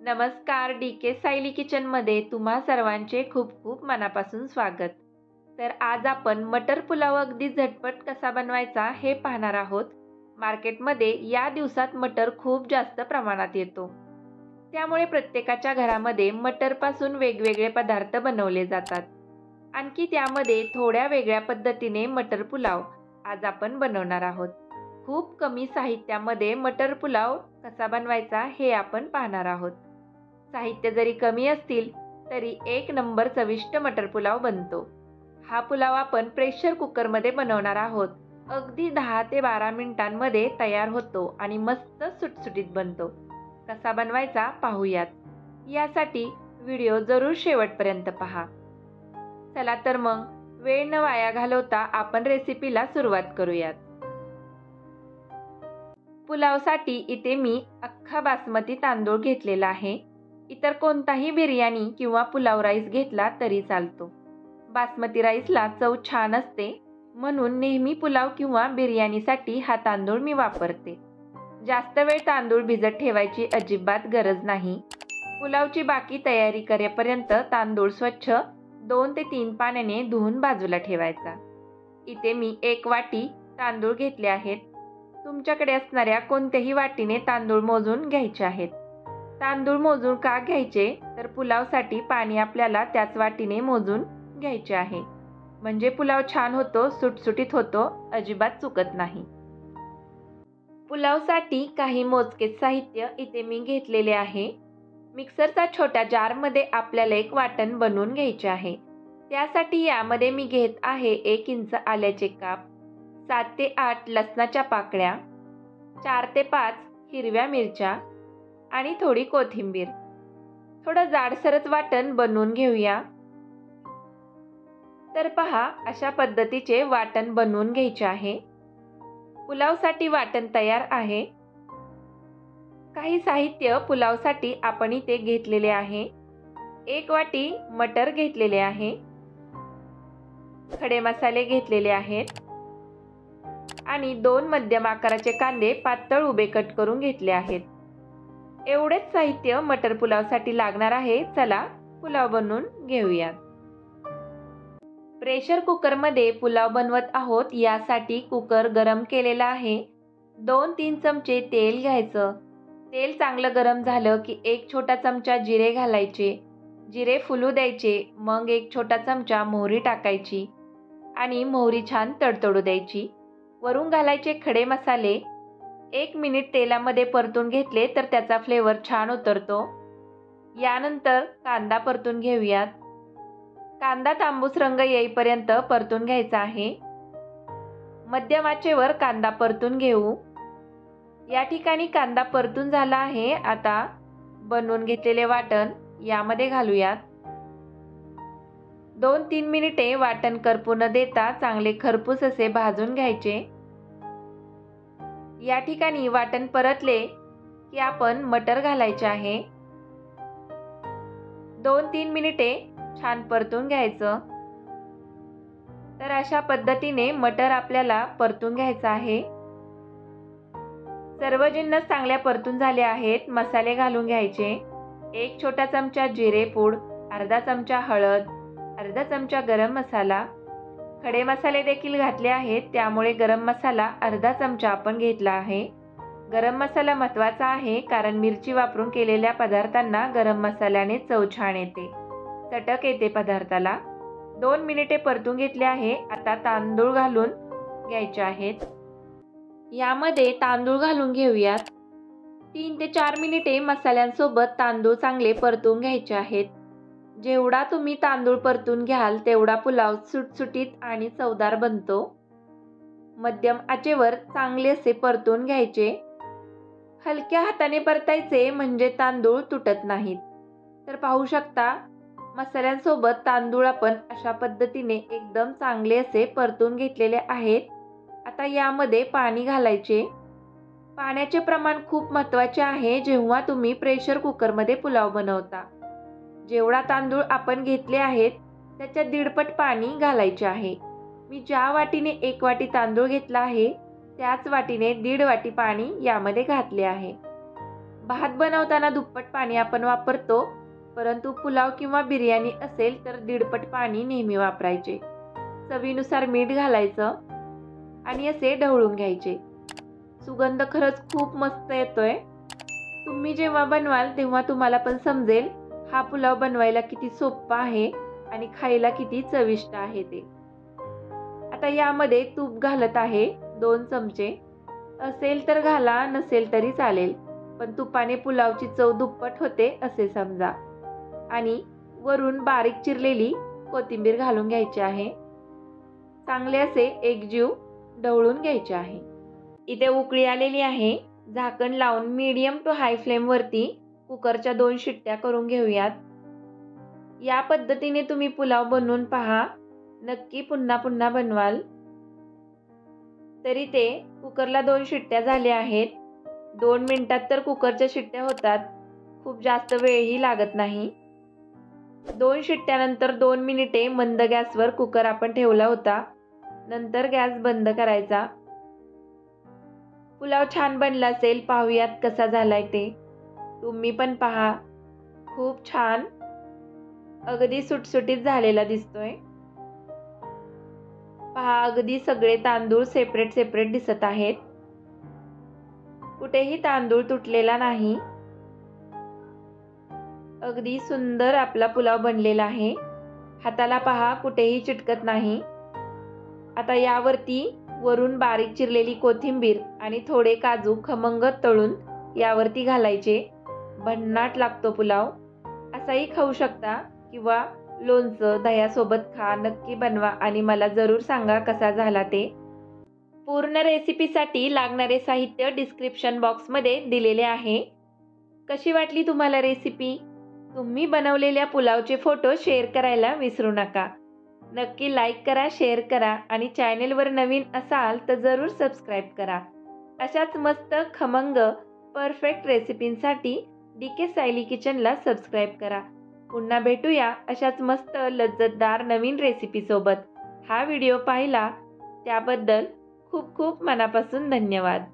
नमस्कार, डी.के. सायली किचनमध्ये तुम्हा सर्वांचे खूप खूप मनापासून स्वागत. तर आज आपण मटर पुलाव अगदी झटपट कसा बनवायचा हे पाहणार आहोत. मार्केटमध्ये या दिवसात मटर खूप जास्त प्रमाणात येतो. त्यामुळे प्रत्येकाच्या घरामध्ये मटरपासून वेगवेगळे पदार्थ बनवले जातात. आणखी त्यामध्ये थोड्या वेगळ्या पद्धतीने मटर पुलाव आज आपण बनवणार आहोत. खूप कमी साहित्यामध्ये मटर पुलाव कसा बनवायचा हे आपण पाहणार आहोत. साहित्य जरी कमी असतील तरी एक नंबर चविष्ट मटर पुलाव बनतो. हा पुलाव आपण प्रेशर कुकरमध्ये बनवणार आहोत. अगदी 10 ते 12 मिनिटांमध्ये तयार होतो आणि मस्त सुटसुटीत बनतो. कसा बनवायचा पाहूयात. यासाठी व्हिडिओ जरूर शेवटपर्यंत पहा. चला तर मग वेळ न वाया घालवता आपण रेसिपीला सुरुवात करूयात. पुलावसाठी इथे मी अख्खा बासमती तांदूळ घेतलेला आहे. इतर कोणताही बिर्याणी किंवा पुलाव राईस घेतला तरी चालतो. बासमती राईसला चव छान असते, म्हणून नेहमी पुलाव किंवा बिर्याणीसाठी हा तांदूळ मी वापरते. जास्त वेळ तांदूळ भिजत ठेवायची अजिबात गरज नाही. पुलावची बाकी तयारी करेपर्यंत तांदूळ स्वच्छ 2 ते 3 पाण्याने धुवून बाजूला ठेवायचा. इथे मी 1 वाटी तांदूळ घेतले आहेत. तुमच्याकडे असणाऱ्या कोणत्याही वाटीने तांदूळ मोजून घ्यायचे आहेत. तांदूळ मोजून का घ्यायचे तर पुलावसाठी पाणी आपल्याला त्याच वाटीने मोजून घ्यायचे आहे. म्हणजे पुलाव छान होतो, सुटसुटीत होतो, अजिबात चुकत नाही. पुलावसाठी काही मोजकेच साहित्य इथे मी घेतलेले आहे. मिक्सरचा छोट्या जारमध्ये आपल्याला एक वाटण बनवून घ्यायचे आहे. त्यासाठी यामध्ये मी घेत आहे 1 इंच आल्याचे काप, 7 ते 8 लसणाच्या पाकळ्या, 4 ते 5 हिरव्या मिरच्या आणि थोडी कोथिंबीर. थोडं जाडसरच वाटण बनवून घेऊया. तर पहा, अशा पद्धतीचे वाटण बनवून घ्यायचे आहे. पुलावसाठी वाटण तयार आहे. काही साहित्य पुलावसाठी आपण इथे घेतलेले आहे. 1 वाटी मटर घेतलेले आहे. खडे मसाले घेतलेले आहेत आणि 2 मध्यम आकाराचे कांदे पातळ उभे कट करून घेतले आहेत. एवढेच साहित्य मटर पुलावसाठी लागणार आहे. चला पुलाव बनवून घेऊया. प्रेशर कुकरमध्ये पुलाव बनवत आहोत. यासाठी कुकर गरम केलेला आहे. 2-3 चमचे तेल घ्यायचं. तेल चांगलं गरम झालं की 1 छोटा चमचा जिरे घालायचे. जिरे फुलू द्यायचे. मग 1 छोटा चमचा मोहरी टाकायची आणि मोहरी छान तडतडू द्यायची. वरून घालायचे खडे मसाले. 1 मिनिट तेलामध्ये परतून घेतले तर त्याचा फ्लेवर छान उतरतो. यानंतर कांदा परतून घेऊयात. कांदा तांबूस रंग येईपर्यंत परतून घ्यायचा आहे. मध्यम आचेवर कांदा परतून घेऊ. या ठिकाणी कांदा परतून झाला आहे. आता बनवून घेतलेले वाटण यामध्ये घालूयात. 2-3 मिनिटे वाटण करपू न देता चांगले खरपूस असे भाजून घ्यायचे. या ठिकाणी वाटण परतले की आपण मटर घालायचे आहे. 2-3 मिनिटे छान परतून घ्यायचं. तर अशा पद्धतीने मटर आपल्याला परतून घ्यायचं आहे. सर्व जिन्नस चांगल्या परतून झाले आहेत. मसाले घालून घ्यायचे. 1 छोटा चमचा जिरे पूड, अर्धा चमचा हळद, अर्धा चमचा गरम मसाला. खडे मसाले देखील घातले आहेत, त्यामुळे गरम मसाला अर्धा चमचा आपण घेतला आहे. गरम मसाला महत्त्वाचा आहे कारण मिरची वापरून केलेल्या पदार्थांना गरम मसाल्याने चव छान येते, चटक येते पदार्थाला. 2 मिनिटे परतून घेतले आहे. आता तांदूळ घालून घ्यायचे आहेत. यामध्ये तांदूळ घालून घेऊयात. 3 ते 4 मिनिटे मसाल्यांसोबत तांदूळ चांगले परतून घ्यायचे आहेत. जेवढा तुम्ही तांदूळ परतून घ्याल तेवढा पुलाव सुटसुटीत आणि चवदार बनतो. मध्यम आचेवर चांगले असे परतून घ्यायचे. हलक्या हाताने परतायचे म्हणजे तांदूळ तुटत नाहीत. तर पाहू शकता, मसाल्यांसोबत तांदूळ आपण अशा पद्धतीने एकदम चांगले असे परतून घेतलेले आहेत. आता यामध्ये पाणी घालायचे. पाण्याचे प्रमाण खूप महत्त्वाचे आहे जेव्हा तुम्ही प्रेशर कुकरमध्ये पुलाव बनवता. जेवढा तांदूळ आपण घेतले आहेत त्याच्या 1.5 पट पाणी घालायचे आहे. मी ज्या वाटीने 1 वाटी तांदूळ घेतला आहे त्याच वाटीने 1.5 वाटी पाणी यामध्ये घातले आहे. भात बनवताना दुप्पट पाणी आपण वापरतो, परंतु पुलाव किंवा बिर्याणी असेल तर दीडपट पाणी नेहमी वापरायचे. चवीनुसार मीठ घालायचं आणि असे ढवळून घ्यायचे. सुगंध खरंच खूप मस्त येतोय. तुम्ही जेव्हा बनवाल तेव्हा तुम्हाला पण समजेल हा पुलाव बनवायला किती सोपा आहे आणि खायला किती चविष्ट आहे ते. आता यामध्ये तूप घालत आहे 2 चमचे. असेल तर घाला, नसेल तरी चालेल, पण तुपाने पुलावची चव दुप्पट होते असे समजा. आणि वरून बारीक चिरलेली कोथिंबीर घालून घ्यायची आहे. चांगले असे एकजीव ढवळून घ्यायचे आहे. इथे उकळी आलेली आहे. झाकण लावून मीडियम टू हाय फ्लेमवरती कुकरच्या 2 शिट्ट्या करून घेऊयात. या पद्धतीने तुम्ही पुलाव बनवून पहा. नक्की पुन्हा पुन्हा बनवाल. तरी ते कुकरला 2 शिट्ट्या झाल्या आहेत. 2 मिनिटात तर कुकरच्या शिट्ट्या होतात. खूप जास्त वेळही लागत नाही. 2 शिट्ट्यानंतर 2 मिनिटे मंद गॅसवर कुकर आपण ठेवला होता. नंतर गॅस बंद करायचा. पुलाव छान बनला असेल. पाहूयात कसा झालाय ते. तुम्ही पण पहा. खूप छान, अगदी सुटसुटीत झालेला दिसतोय. पहा, अगदी सगळे तांदूळ सेपरेट सेपरेट दिसत आहेत. कुठेही तांदूळ तुटलेला नाही. अगदी सुंदर आपला पुलाव बनलेला आहे. हाताला पहा, कुठेही चिटकत नाही. आता यावरती वरून बारीक चिरलेली कोथिंबीर आणि थोडे काजू खमंग तळून यावरती घालायचे. भन्नाट लागतो पुलाव. असाही खाऊ शकता किंवा लोणचं दह्यासोबत खा. नक्की बनवा आणि मला जरूर सांगा कसा झाला ते. पूर्ण रेसिपीसाठी लागणारे साहित्य डिस्क्रिप्शन बॉक्समध्ये दिलेले आहे. कशी वाटली तुम्हाला रेसिपी? तुम्ही बनवलेल्या पुलावचे फोटो शेअर करायला विसरू नका. नक्की लाईक करा, शेअर करा आणि चॅनेलवर नवीन असाल तर जरूर सबस्क्राईब करा. अशाच मस्त खमंग परफेक्ट रेसिपींसाठी DK सायली किचनला सबस्क्राईब करा. पुन्हा भेटूया अशाच मस्त लज्जतदार नवीन रेसिपीसोबत. हा व्हिडिओ पाहिला त्याबद्दल खूप खूप मनापासून धन्यवाद.